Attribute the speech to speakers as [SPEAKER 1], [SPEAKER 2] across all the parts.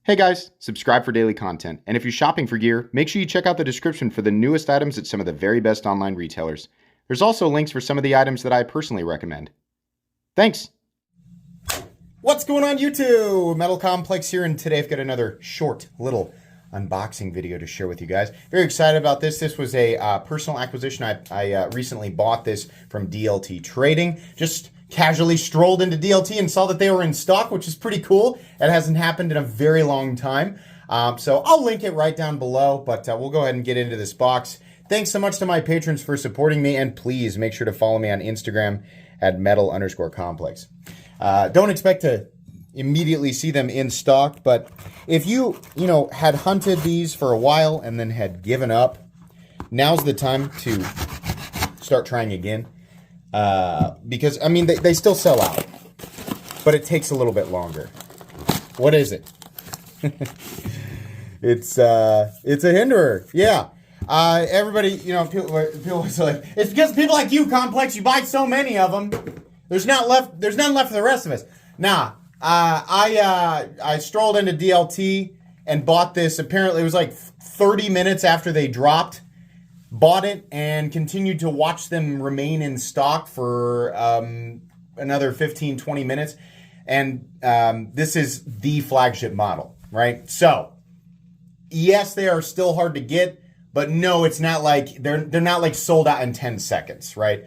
[SPEAKER 1] Hey guys, subscribe for daily content. And if you're shopping for gear, make sure you check out the description for the newest items at some of the very best online retailers. There's also links for some of the items that I personally recommend. Thanks! What's going on YouTube? Metal Complex here, and today I've got another short little unboxing video to share with you guys. Very excited about this. This was a personal acquisition. I recently bought this from DLT Trading. Just casually strolled into DLT and saw that they were in stock, which is pretty cool. It hasn't happened in a very long time. So I'll link it right down below, but we'll go ahead and get into this box. Thanks so much to my patrons for supporting me, and please make sure to follow me on Instagram at metal_complex. Don't expect to immediately see them in stock, but if you had hunted these for a while and then had given up, now's the time to start trying again. Because, I mean, they still sell out, but it takes a little bit longer. What is it? It's a Hinderer. Yeah. Everybody, people always like, it's because people like you, Complex, you buy so many of them. There's none left for the rest of us. Nah. I strolled into DLT and bought this. Apparently, it was like 30 minutes after they dropped. Bought it and continued to watch them remain in stock for another 15, 20 minutes. And this is the flagship model, right? So, yes, they are still hard to get, but no, it's not like they're not like sold out in 10 seconds, right?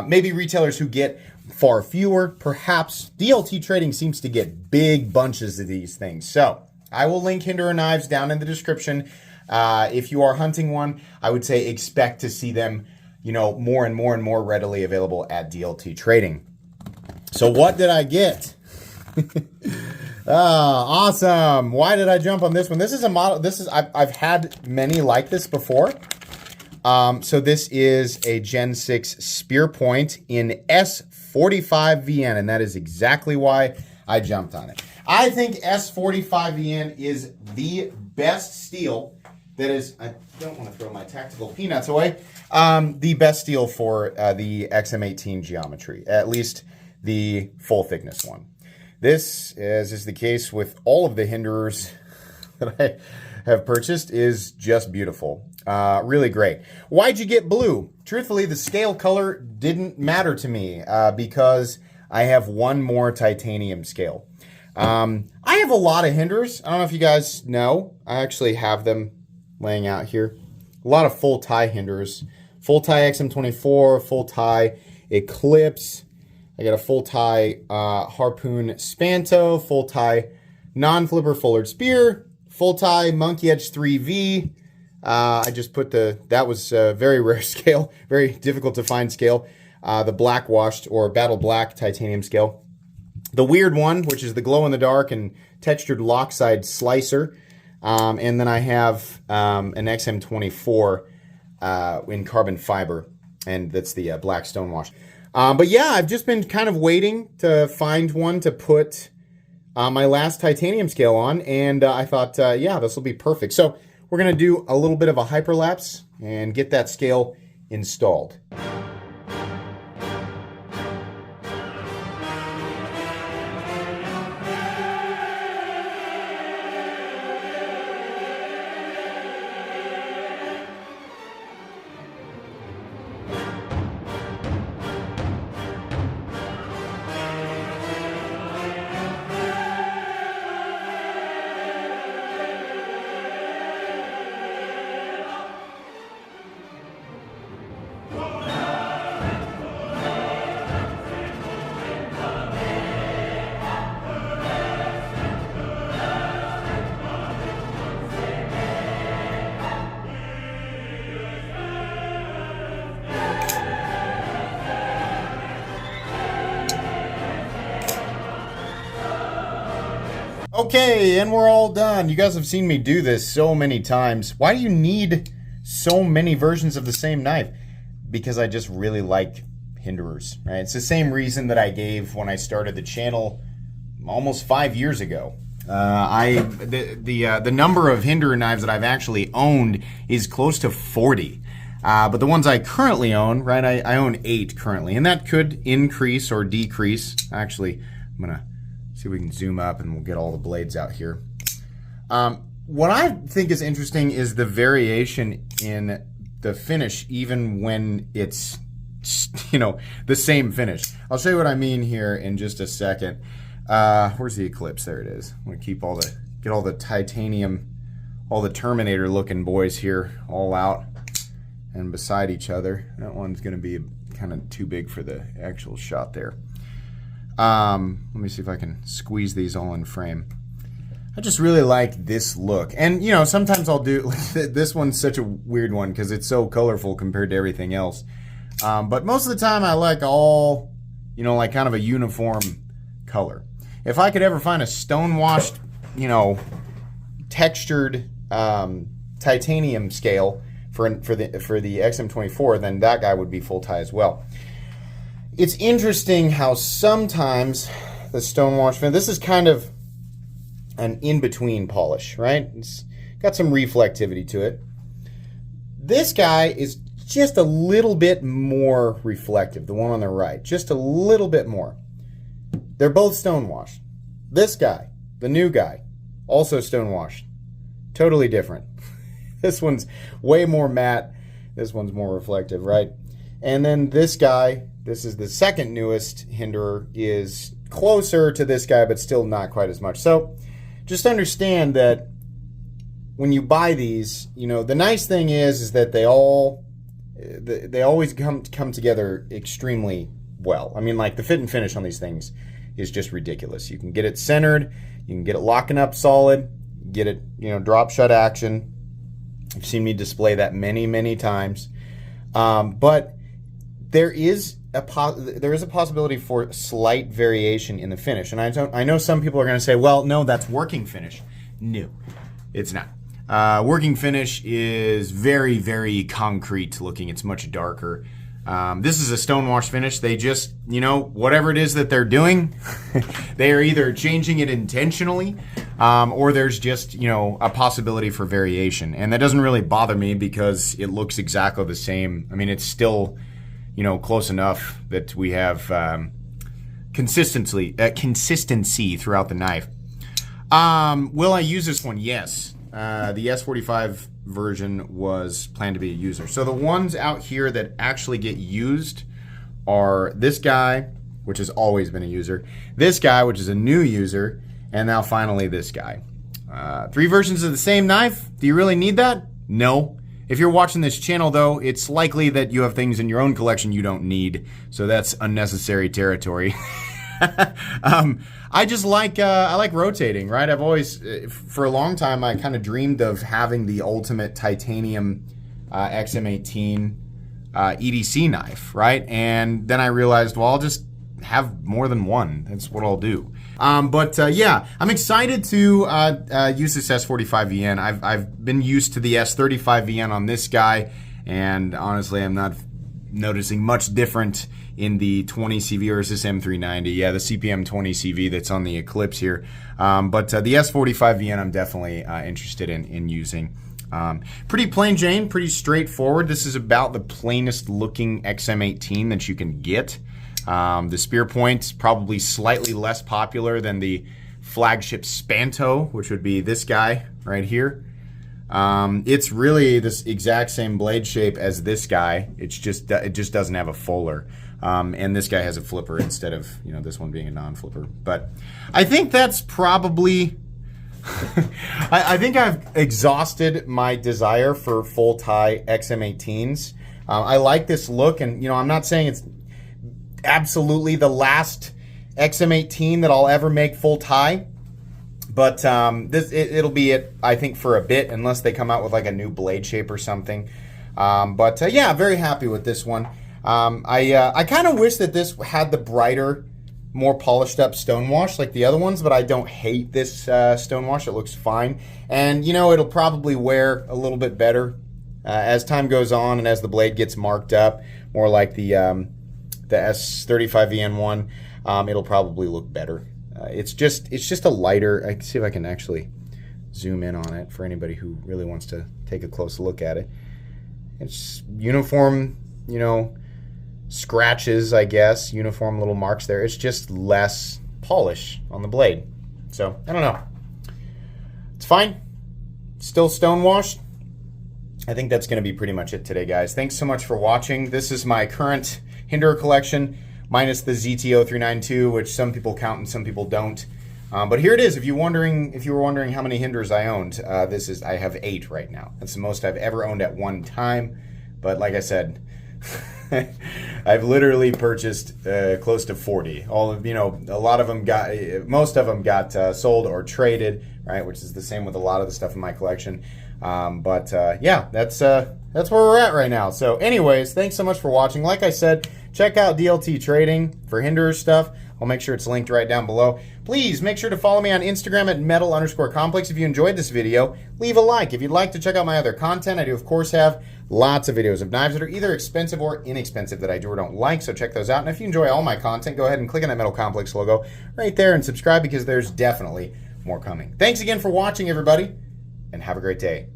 [SPEAKER 1] Maybe retailers who get far fewer, perhaps. DLT Trading seems to get big bunches of these things. So, I will link Hinderer knives down in the description. If you are hunting one, I would say expect to see them, more and more readily available at DLT Trading. So what did I get? Awesome. Why did I jump on this one? This is a model. I've had many like this before. So this is a Gen 6 Spear Point in S45VN, and that is exactly why I jumped on it. I think S45VN is the best steel that is, I don't want to throw my tactical peanuts away, the best steel for the XM18 geometry, at least the full thickness one. This, as is the case with all of the Hinderers that I have purchased, is just beautiful. Really great. Why'd you get blue? Truthfully, the scale color didn't matter to me because I have one more titanium scale. I have a lot of Hinderers. I don't know if you guys know. I actually have them laying out here. A lot of full tie Hinderers. Full tie XM24, full tie Eclipse. I got a full tie Harpoon Spanto, full tie non-flipper Fullard Spear, full tie Monkey Edge 3V. I just put that was a very rare scale, very difficult to find scale. The black washed or battle black titanium scale. The weird one, which is the glow in the dark and textured lockside slicer. And then I have an XM24 in carbon fiber, and that's the black stonewash. But yeah, I've just been kind of waiting to find one to put my last titanium scale on, and I thought, yeah, this will be perfect. So we're going to do a little bit of a hyperlapse and get that scale installed. Okay, and we're all done. You guys have seen me do this so many times. Why do you need so many versions of the same knife? Because I just really like Hinderers, right? It's the same reason that I gave when I started the channel almost 5 years ago. The number of Hinderer knives that I've actually owned is close to 40. But the ones I currently own, right, I own 8 currently, and that could increase or decrease. Actually, I'm gonna see if we can zoom up and we'll get all the blades out here. What I think is interesting is the variation in the finish, even when it's, you know, the same finish. I'll show you what I mean here in just a second. Where's the Eclipse? There it is. I'm gonna keep all the, get all the titanium, all the Terminator looking boys here all out and beside each other. That one's gonna be kind of too big for the actual shot there. Let me see if I can squeeze these all in frame. I just really like this look. And, you know, sometimes I'll do, this one's such a weird one because it's so colorful compared to everything else. But most of the time I like all, you know, like kind of a uniform color. If I could ever find a stone-washed, you know, textured titanium scale for the XM24, then that guy would be full tie as well. It's interesting how sometimes the stonewash, this is kind of an in-between polish, right? It's got some reflectivity to it. This guy is just a little bit more reflective, the one on the right, just a little bit more. They're both stonewashed. This guy, the new guy, also stonewashed. Totally different. This one's way more matte. This one's more reflective, right? And then this guy, this is the second newest Hinderer, is closer to this guy, but still not quite as much. So just understand that when you buy these, you know, the nice thing is that they always come together extremely well. I mean, like the fit and finish on these things is just ridiculous. You can get it centered, you can get it locking up solid, get it, you know, drop shut action. You've seen me display that many times. But there is a possibility for slight variation in the finish. And I know some people are going to say, well, no, that's working finish. No, it's not. Working finish is very concrete looking. It's much darker. This is a stonewash finish. They just, you know, whatever it is that they're doing, they are either changing it intentionally, or there's just, you know, a possibility for variation. And that doesn't really bother me because it looks exactly the same. I mean, it's still, you know, close enough that we have consistency throughout the knife. Will I use this one? Yes. The S45 version was planned to be a user. So the ones out here that actually get used are this guy, which has always been a user, this guy, which is a new user, and now finally this guy. 3 versions of the same knife. Do you really need that? No. If you're watching this channel, though, it's likely that you have things in your own collection you don't need, so that's unnecessary territory. I just like I like rotating, right? I've always, for a long time, I kind of dreamed of having the ultimate titanium XM18 EDC knife, right? And then I realized, well, I'll just have more than one. That's what I'll do. Yeah, I'm excited to use this S45VN. I've been used to the S35VN on this guy, and honestly, I'm not noticing much different in the 20 CV or is this M390? Yeah, the CPM 20 CV that's on the Eclipse here. The S45VN I'm definitely interested in using. Pretty plain Jane, pretty straightforward. This is about the plainest looking XM18 that you can get. The spear point's probably slightly less popular than the flagship Spanto, which would be this guy right here. It's really this exact same blade shape as this guy. It just doesn't have a fuller. And this guy has a flipper instead of, you know, this one being a non-flipper. But I think that's probably I think I've exhausted my desire for full tie XM18s. I like this look, and you know, I'm not saying it's absolutely the last XM18 that I'll ever make full tie, but it'll be it, I think, for a bit, unless they come out with like a new blade shape or something. Yeah, very happy with this one. I kind of wish that this had the brighter, more polished up stonewash like the other ones, but I don't hate this stonewash. It looks fine, and you know, it'll probably wear a little bit better as time goes on and as the blade gets marked up, more like the S35VN one. It'll probably look better. It's just a lighter. I can see if I can actually zoom in on it for anybody who really wants to take a close look at it. It's uniform, you know, scratches, I guess, uniform little marks there. It's just less polish on the blade. So, I don't know. It's fine. still stonewashed. I think that's going to be pretty much it today, guys. Thanks so much for watching. This is my current Hinderer collection, minus the ZT0392, which some people count and some people don't. But here it is. If you were wondering how many Hinderers I owned, I have 8 right now. That's the most I've ever owned at one time. But like I said, I've literally purchased close to 40. Most of them got sold or traded, right? Which is the same with a lot of the stuff in my collection. Yeah, that's where we're at right now. So anyways, thanks so much for watching. Like I said, check out DLT Trading for Hinderer stuff. I'll make sure it's linked right down below. Please make sure to follow me on Instagram at metal_complex. If you enjoyed this video, leave a like. If you'd like to check out my other content, I do of course have lots of videos of knives that are either expensive or inexpensive that I do or don't like, so check those out. And if you enjoy all my content, go ahead and click on that Metal Complex logo right there and subscribe, because there's definitely more coming. Thanks again for watching, everybody, and have a great day.